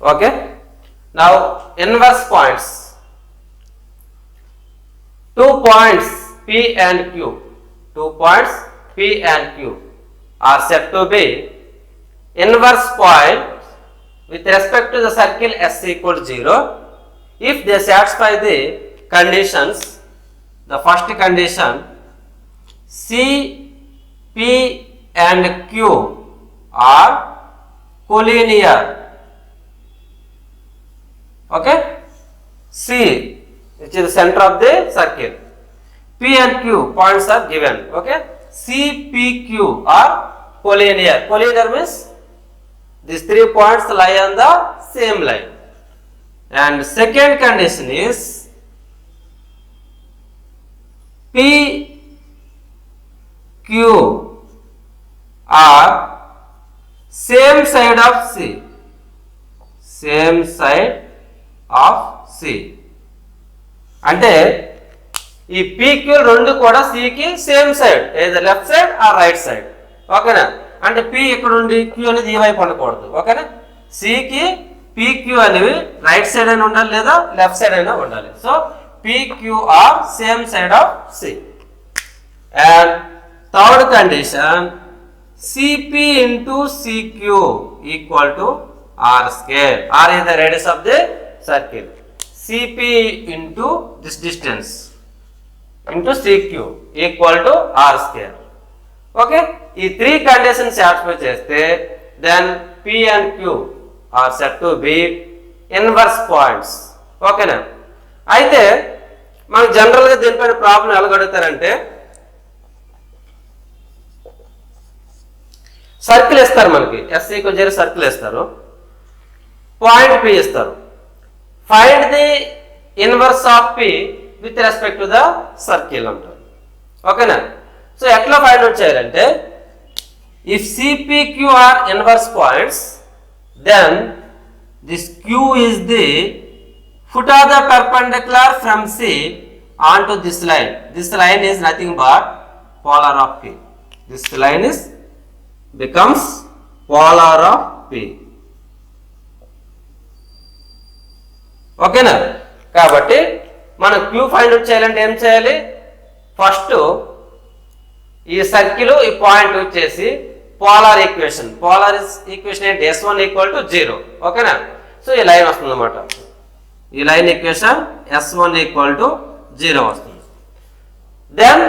Okay, now inverse points. 2 points P and Q, 2 points P and Q are said to be inverse points with respect to the circle S equal to 0 if they satisfy the conditions. The first condition, C, P and Q are collinear. Okay, C, which is the center of the circle, P and Q points are given. Okay, C, P, Q are collinear. Collinear means these 3 points lie on the same line. And second condition is P, Q are same side of C. Same side of C. అంటే ఈ PQ రెండు కూడా Cకి same side, either left side or right side. ఓకేనా, అంటే P ఇక్కడ ఉండి Q అనేది ఈ వైపు ఉండకూడదు. ఓకేనా, Cకి PQ అనేవి రైట్ సైడ్ అయినా ఉండాలి లేదా లెఫ్ట్ సైడ్ అయినా ఉండాలి. So PQ are same side of C. And third condition, CP into CQ equal to R square. R is the radius of the circle. CP into this distance into CQ equal to R square. Okay, ఈ 3 conditions satisfy చేస్తే then P and Q are said to be inverse points. ఓకేనా, అయితే మనకు జనరల్గా దీనిపైన problem ఎలా అడుగుతారంటే, circle ఇస్తారు మనకి, S ఈక్వల్ 0 సర్కిల్ ఇస్తారు, పాయింట్ P ఇస్తారు. Find the inverse of P with respect to the circle అంటారు. ఓకేనా, సో ఎట్లా ఫైండ్ అవుట్ చేయాలంటే, if CPQ are inverse points then this Q is the foot of the perpendicular from C onto this line. This line is nothing but polar of P. This line is becomes polar of P. ఓకేనా, కాబట్టి మనం Q find out చేయాలంటే ఏం చేయాలి, first ఈ circle ఈ point వచ్చేసి polar equation. Polar equation ఏంటి, S1 ఈక్వల్ టు 0. ఓకేనా, సో ఈ లైన్ వస్తుంది అన్నమాట. ఈ line equation S1 equal to 0 వస్తుంది. దెన్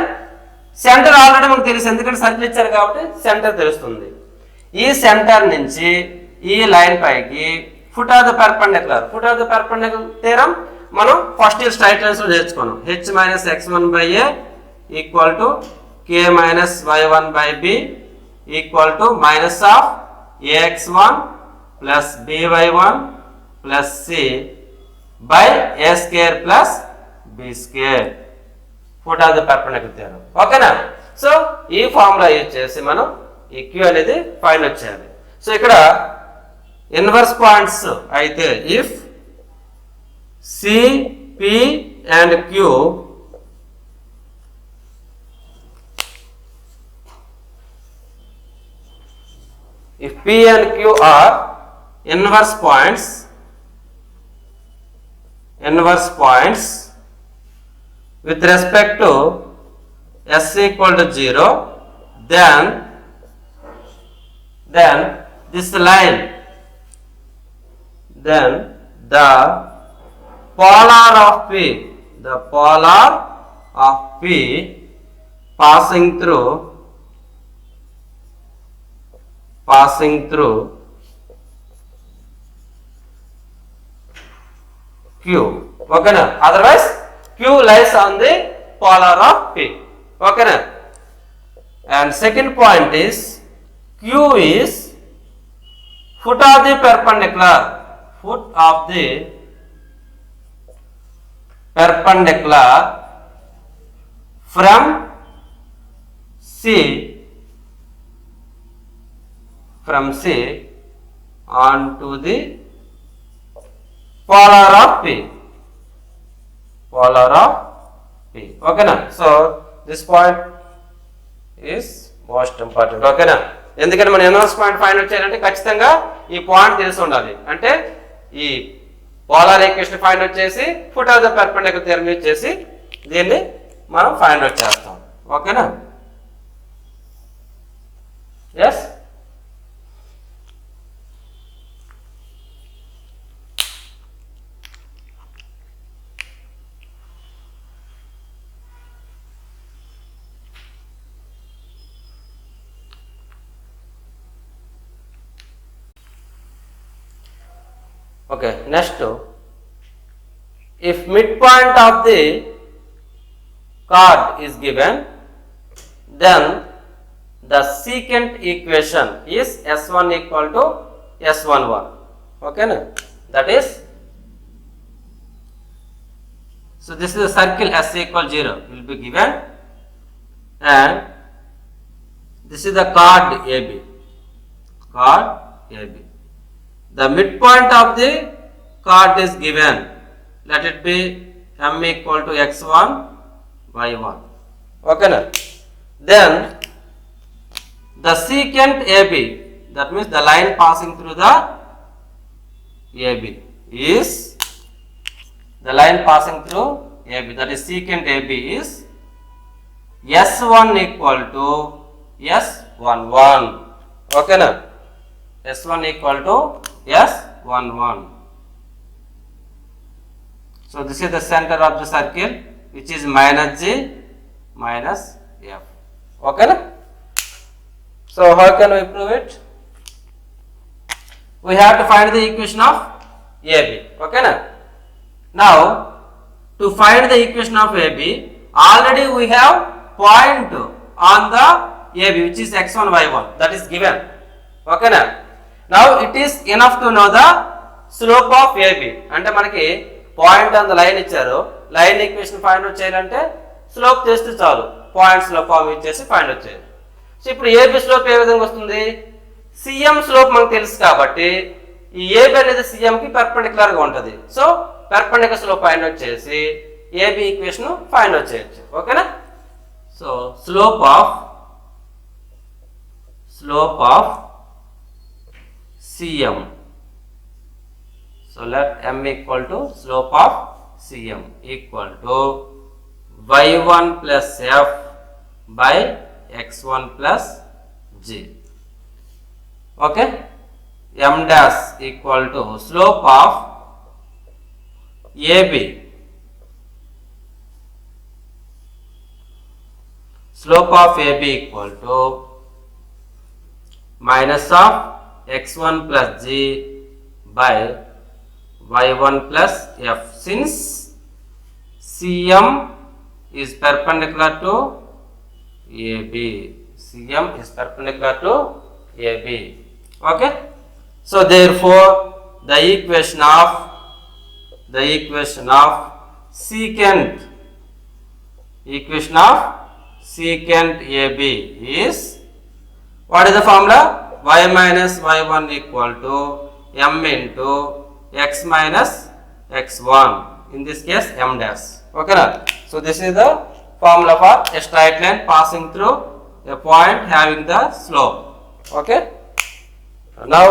సెంటర్ ఆల్రెడీ మనకు తెలుసు, ఎందుకంటే సర్కిల్ ఇచ్చారు కాబట్టి సెంటర్ తెలుస్తుంది. ఈ సెంటర్ నుంచి ఈ లైన్ పైకి foot of the perpendicular, foot of the perpendicular theorem మనం ఫస్ట్ ఇయర్ స్ట్రైట్ లైన్స్ లో నేర్చుకున్నాం. H minus x1 by a equal to k minus y1 by b equal to minus of ax1 plus by1 plus c by a square plus b square, foot of the perpendicular theorem. ఓకేనా, so ఈ formula use చేసి మనం ఈ Q అనేది find out చేయాలి. So ఇక్కడ inverse points అయితే if C, P and Q if P and Q are inverse points with respect to S equal to 0, then this line, then the polar of P passing through Q. ఓకేనా, otherwise Q lies on the polar of P. ఓకేనా, and second point is Q is foot of the perpendicular from C onto the polar of P. ఓకేనా, so this point is most important. ఓకేనా, ఎందుకంటే మనం inverse point find out చేయాలంటే ఖచ్చితంగా ఈ point తెలిసి ఉండాలి. అంటే ఈ పోలార్ ఈక్వేషన్ ఫైండ్ అవుట్ చేసి foot of the perpendicular theorem use చేసి దీన్ని మనం ఫైండ్ అవుట్ చేస్తాం. ఓకేనా? Yes. Okay, next, if midpoint of the chord is given, then the secant equation is S1 equal to S11. Okay, na? That is, so this is a circle S equal 0 will be given, and this is the chord AB. Chord AB. The midpoint of the chord is given. Let it be M equal to x1, y1. Okay, na? Then the secant AB, that means the line passing through the AB, is the line passing through AB, that is secant AB, is S1 equal to S11. Okay, na? S1 equal to S11. So this is the center of the circle, which is minus G minus F. Okay, na? So how can we prove it? We have to find the equation of AB. Okay, na? Now to find the equation of AB, already we have point on the AB, which is x1 y1, that is given. Okay, na? Now it is enough to know the slope of AB. అంటే మనకి point on the line ఇచ్చారు, line equation find out చేయాలంటే slope చేస్తే చాలు, point slope form use చేసి find out చేయాలి. So ఇప్పుడు AB slope ఏ విధంగా వస్తుంది? సిఎం స్లోప్ మనకు తెలుసు కాబట్టి ఈ ఏబి అనేది సిఎం కి పర్పెండిక్యులర్ గా ఉంటుంది. So perpendicular slope find out చేసి ఏబి ఈక్వేషన్ ఫైండ్ అవుట్ చేయొచ్చు. ఓకేనా? So slope of CM. So let M equal to slope of CM equal to y1 plus f by x1 plus g. Okay? M dash equal to slope of AB. Slope of AB equal to minus of x1 plus g by y1 plus f. Since CM is perpendicular to AB, CM is perpendicular to AB. Okay? So therefore the equation of secant AB is, what is the formula? Y minus y1 equal to m into x minus x1, in this case m dash. Okay, na? So this is the formula for a straight line passing through a point having the slope. Okay, now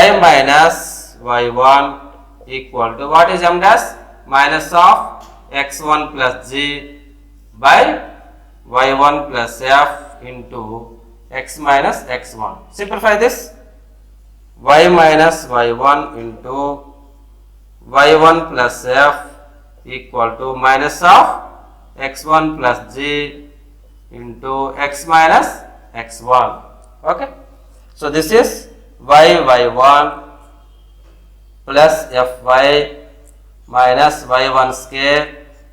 y minus y1 equal to, what is m dash? Minus of x1 plus g by y1 plus f into x minus x1. Simplify this. Y minus y1 into y1 plus f equal to minus of x1 plus g into x minus x1. Okay. So this is y1 plus fy minus y1 square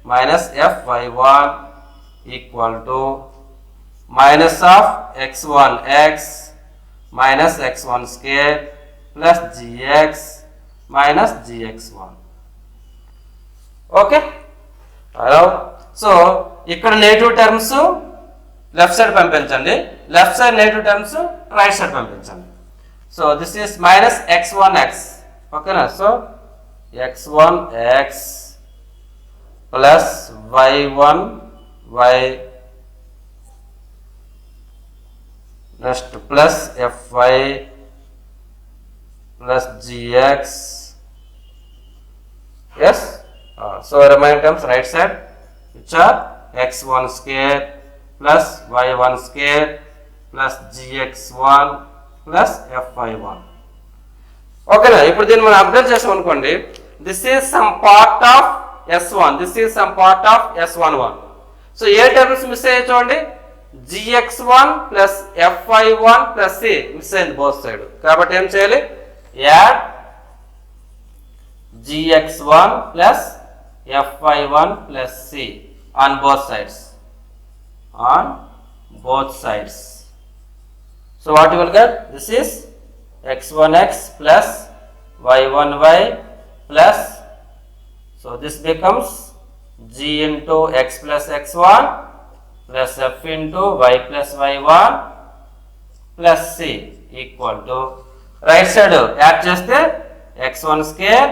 minus fy1 equal to minus of x1 x minus x1 square plus gx minus gx1. Okay. So ఇక్కడ negative terms left side పంపించండి, left side negative terms right side పంపించండి. So this is minus x1x. ఓకేనా? So x1x plus y1y next plus fy plus gx Yes. So remaining terms right side, which are x1 square plus y1 square plus gx1 plus fy1. ఓకేనా, ఇప్పుడు దీన్ని మనం update చేసాం అనుకోండి, this is some part of s1, this is some part of s11. So A terms miss అయ్యే చూడండి, gx1 plus fy1 plus c miss అయింది both side. కాబట్టి ఏం చేయాలి, add gx1 plus fy1 plus c on both sides, on both sides. So what you will get, this is x1x plus y1y plus, so this becomes g into x plus x1 plus f into y plus y1 plus c equal to right side add చేస్తే x1 square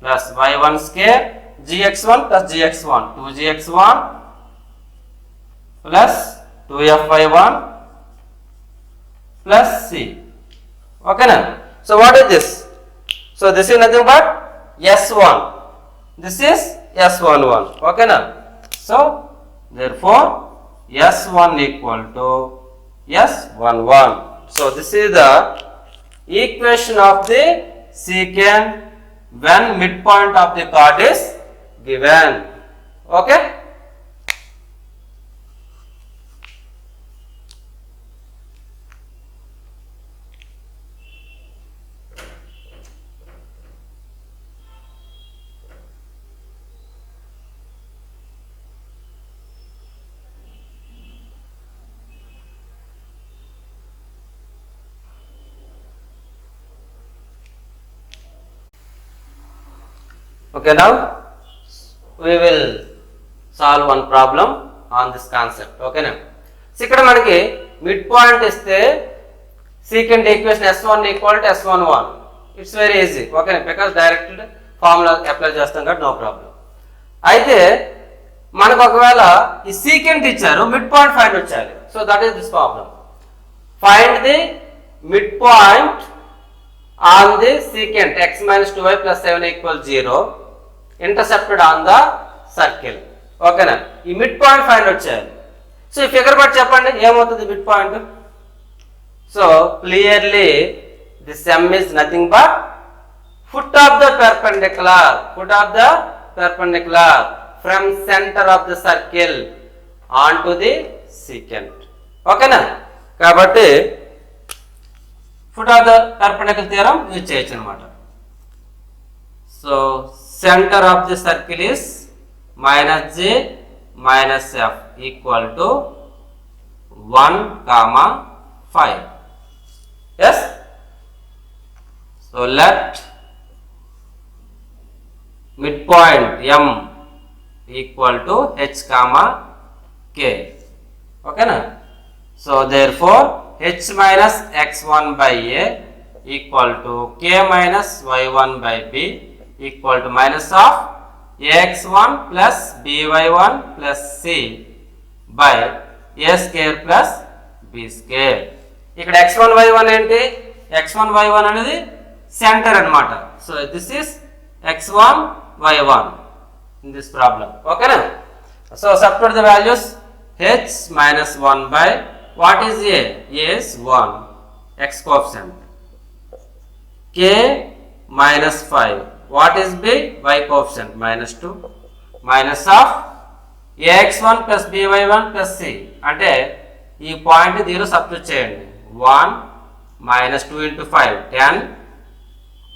plus y1 square gx1 plus gx1 2gx1 plus 2fy1 plus c. Okay na? So what is this? So this is nothing but s1, this is s11. Okay na? So therefore s1 equal to s11. So this is the equation of the secant when midpoint of the chord is given. Okay. Okay, now we will solve one problem on this concept. Okay na? So ఇక్కడ మనకి mid point ఇస్తే secant equation s1 equal to s11. It's very easy. Okay, because direct formula apply చేస్తాం కాబట్టి no problem. అయితే మనకు ఒకవేళ ఈ secant ఇచ్చారు, మిడ్ పాయింట్ ఫైండ్ వచ్చాలి. So that is this problem. Find the midpoint on the secant x minus 2y plus 7 equals 0 intercepted on the circle. ఓకేనా, ఈ మిడ్ పాయింట్ ఫైండ్ అవుట్ చేయాలి. సో ఈ ఫిగర్ బట్టి చెప్పండి ఏమవుతుంది mid point. So clearly this m is nothing but foot of the perpendicular from center of the circle onto the secant. ఓకేనా, కాబట్టి foot of the perpendicular theorem use చేయొచ్చు అనమాట. So centre of the circle is minus j minus f equal to 1, 5. Yes. So let midpoint m equal to h, k. Okay na? So therefore h minus x1 by a equal to k minus y1 by b equal to minus of ax1 plus by1 plus c by a square plus b square. ఇక్కడ x1 y1 ఏంటి, x1 y1 అనేది centre అన్నమాట. So this is x1 y1 in this problem. ఓకేనా. So substitute the values h minus 1 by what is a is 1 x coefficient, k minus 5 what is b y coefficient minus 2 minus of ax1 plus by1 plus c అంటే ఈ point దీనిలో substitute చేయండి. 1 minus 2 into 5 10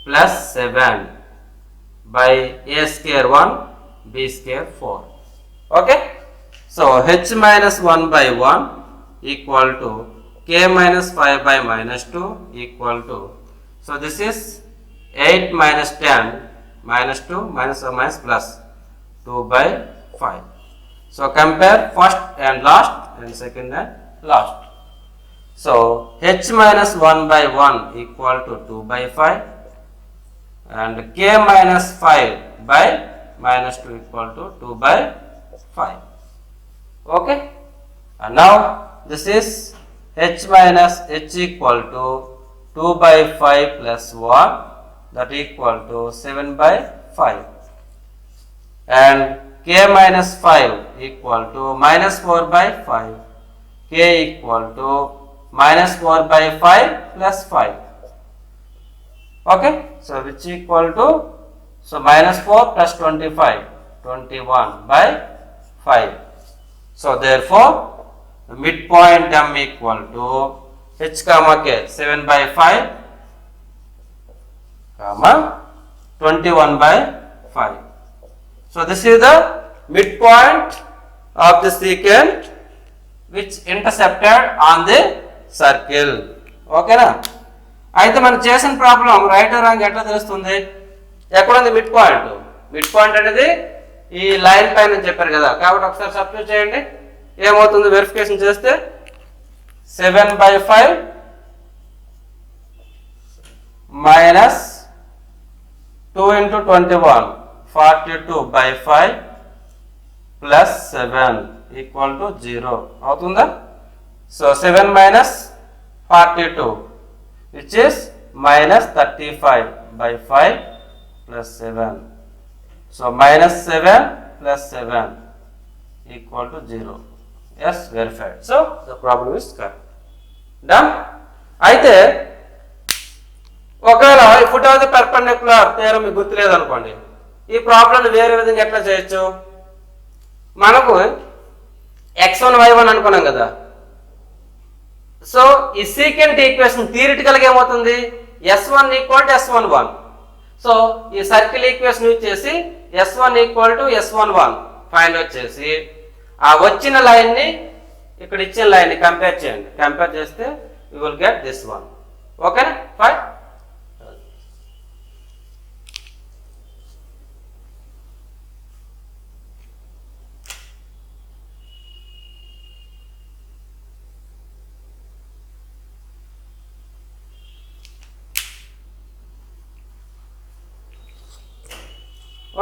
plus 7 by a square 1 b square 4. Okay. So h minus 1 by 1 equal to k minus 5 by minus 2 equal to, so this is 8 minus 10 minus 2 minus or minus plus 2 by 5. So compare first and last and second and last. So h minus 1 by 1 equal to 2 by 5 and k minus 5 by minus 2 equal to 2 by 5. Okay. And now this is h minus h equal to 2 by 5 plus 1 that equal to 7 by 5. and k minus 5 equal to minus 4 by 5, k equal to minus 4 by 5 plus 5. Okay, so which equal to, so minus 4 plus 25, 21 by 5. So therefore the midpoint m equal to h comma k, 7 by 5 comma 21 by 5. So this is the midpoint of the secant which intercepted on the circle. Okay na? అయితే మనం చేసిన problem right are wrong ఎట్లా తెలుస్తుంది? ఎక్కడ ఉంది mid point? Mid point అనేది ఈ line పైన చెప్పారు కదా, కాబట్టి ఒకసారి సబ్స్టిట్యూట్ చేయండి. ఏమవుతుంది వెరిఫికేషన్ చేస్తే 7 by 5 minus 2 into 21, 42 by 5 plus 7 equal to 0 అవుతుందా? So 7 minus 42 which is minus 35 by 5 plus 7. So minus 7 plus 7 equal to 0. Yes, verified. So the problem is correct. Done? అయితే ఒకవేళ foot of the perpendicular theorem మీకు గుర్తులేదు అనుకోండి, ఈ problem వేరే విధంగా ఎట్లా చేయొచ్చు? మనకు x1 y1 అనుకున్నాం కదా, సో ఈ సీకెంట్ ఈక్వేషన్ థియరిటికల్గా ఏమవుతుంది? s1 equal to s11. So ఈ సర్కిల్ ఈక్వేషన్ యూజ్ చేసి s1 equal to s11 find out చేసి ఆ వచ్చిన లైన్ని ఇక్కడ ఇచ్చిన లైన్ని కంపేర్ చేయండి. కంపేర్ చేస్తే you will get this one. ఓకేనా? Fine.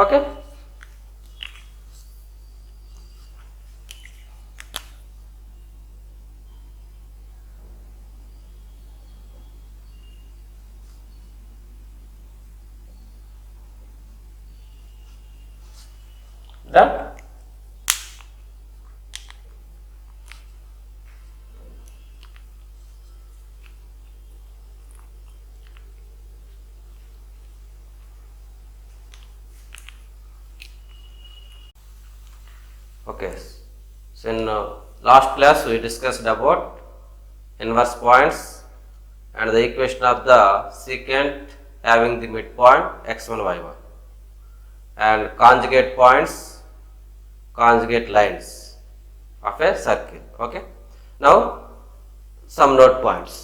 Okay, done. Okay, so in last class we discussed about inverse points and the equation of the secant having the midpoint x1 y1 and conjugate points, conjugate lines of a circle. Okay, now some note points.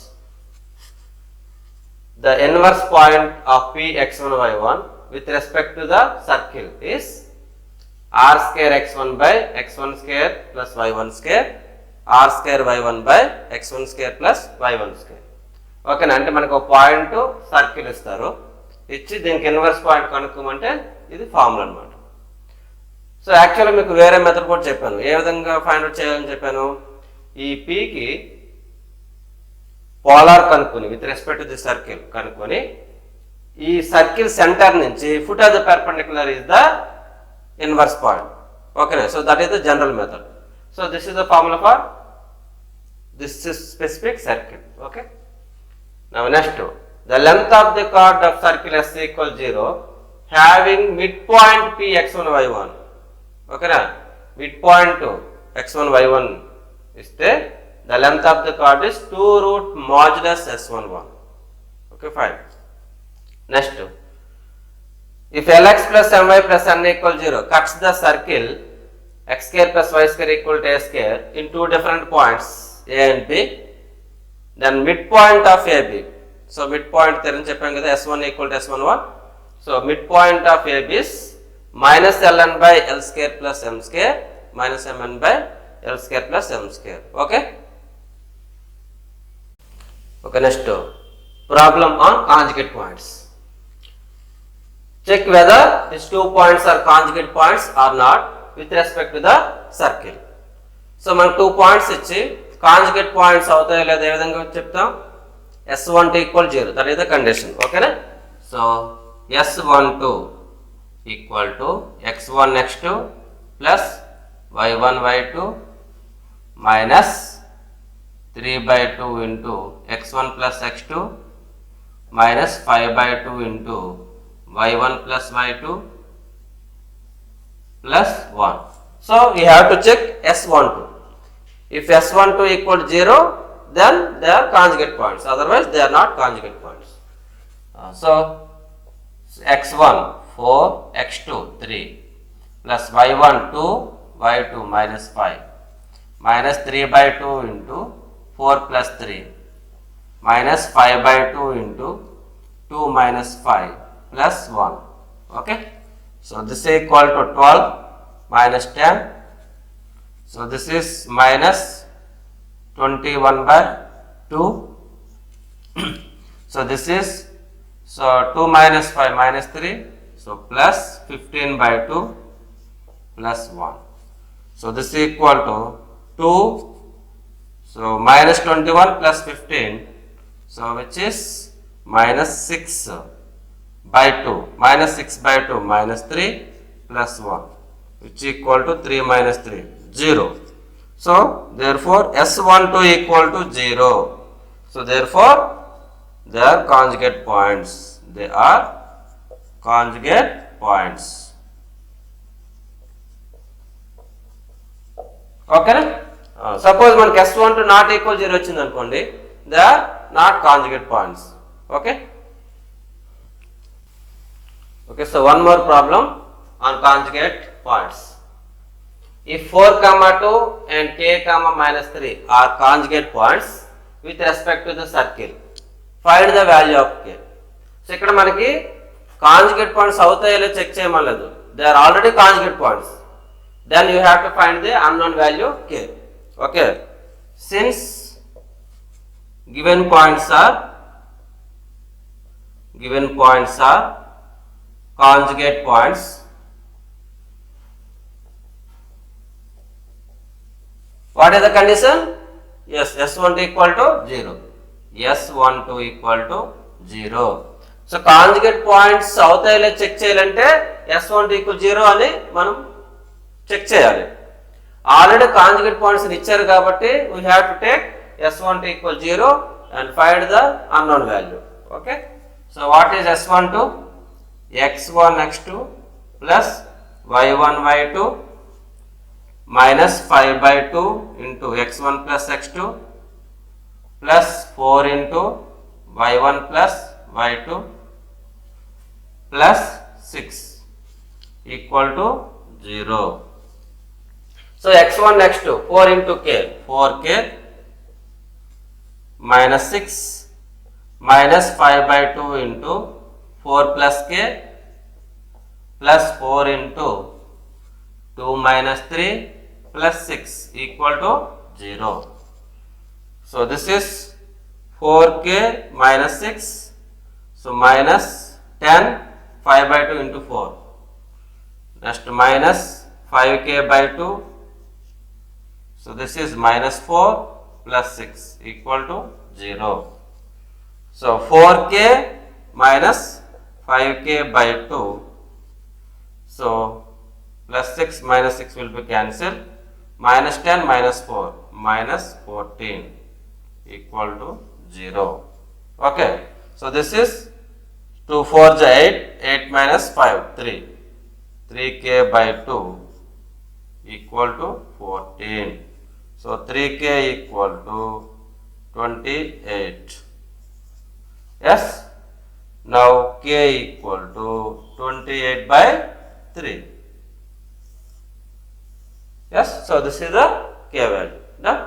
The inverse point of p x1 y1 with respect to the circle is r square x1 by x1 square plus y1 square, r square y1 by x1 square plus y1 square. ఓకేనా? అంటే మనకు ఒక point circle ఇస్తారు, ఇచ్చి దీనికి inverse point కనుక్కోమంటే ఇది formula అనమాట. So యాక్చువల్గా మీకు వేరే మెథడ్ కూడా చెప్పాను, ఏ విధంగా ఫైండ్ అవుట్ చేయాలని చెప్పాను. ఈ పీకి పోలార్ కనుక్కొని with respect to the circle కనుక్కొని ఈ సర్కిల్ సెంటర్ నుంచి foot of the perpendicular is the inverse point. Okay, so that is the general method. So this is the formula for this specific circle. Okay, now next, the length of the chord of circle S equals 0 having midpoint p x1 y1. Okay na, midpoint to x1 y1 is the length of the chord is 2 root modulus s11. Okay, fine. Next, if Lx plus My plus n equal 0 cuts the circle x square plus y square equal to a square in two different points a and b, then midpoint of AB. So midpoint theorem cheppam kada, s1 equal to s11. So midpoint of AB is minus ln by l square plus m square minus mn by l square plus m square. Okay. Okay, next problem on conjugate points. Check whether these 2 points are conjugate points or not with respect to the circle. So man 2 points ichi conjugate points avutayo leda e vidhanga cheptam, s12 equal 0, that is the condition. Okay na? So s12 equal to x1 x2 plus y1 y2 minus 3 by 2 into x1 plus x2 minus 5 by 2 into y1 plus y2 plus 1. So we have to check S12. If S12 equal to 0, then they are conjugate points, otherwise they are not conjugate points. So x1 4, x2 3 plus y1 2, y2 minus 5 minus 3 by 2 into 4 plus 3 minus 5 by 2 into 2 minus 5 plus 1. Okay. So this is equal to 12 minus 10. So this is minus 21 by 2. So this is 2 minus 5 minus 3. So plus 15 by 2 plus 1. So this is equal to 2. So minus 21 plus 15. So which is minus 6 by 2. Minus 6 by 2 minus 3 plus 1. Which equal to 3 minus 3. 0. So therefore S12 equal to 0. So therefore they are conjugate points. They are conjugate points. Okay. Suppose మనకి S12 not equal 0 వచ్చింది అనుకోండి, they are not conjugate points. Okay. Okay. So one more problem on conjugate points. If 4, 2 and k, minus 3 are conjugate points with respect to the circle, find the value of k. So ఇక్కడ మనకి conjugate points అవుతాయో లేదో check చేయమలేదు. They are already conjugate points. Then you have to find the unknown value k. Okay. Since given points are conjugate points, what is the condition? Yes, S12 equal to 0. S12 equal to 0. So conjugate points అవుతాయో లేదో check చేయాలంటే S12 equal 0 అని మనం check చేయాలి. Already conjugate points ఇచ్చారు కాబట్టి we have to take S12 equal 0 and find the unknown value. Okay. So what is S12? x1 x2 plus y1 y2 minus 5 by 2 into x1 plus x2 plus 4 into y1 plus y2 plus 6 equal to 0. So x1 x2 4 into k, 4k minus 6 minus 5 by 2 into 4 plus k plus 4 into 2 minus 3 plus 6 equal to 0. So this is 4k minus 6. So minus 10, 5 by 2 into 4. Next minus 5k by 2. So this is minus 4 plus 6 equal to 0. So 4k minus 5k by 2. So plus 6 minus 6 will be cancelled. Minus 10 minus 4 minus 14 equal to 0. Okay. So this is 2 4 is 8. 8 minus 5 3. 3k by 2 equal to 14. So 3k equal to 28. Yes. Now k equal to 28 by 3. Yes. So this is the k value. Done.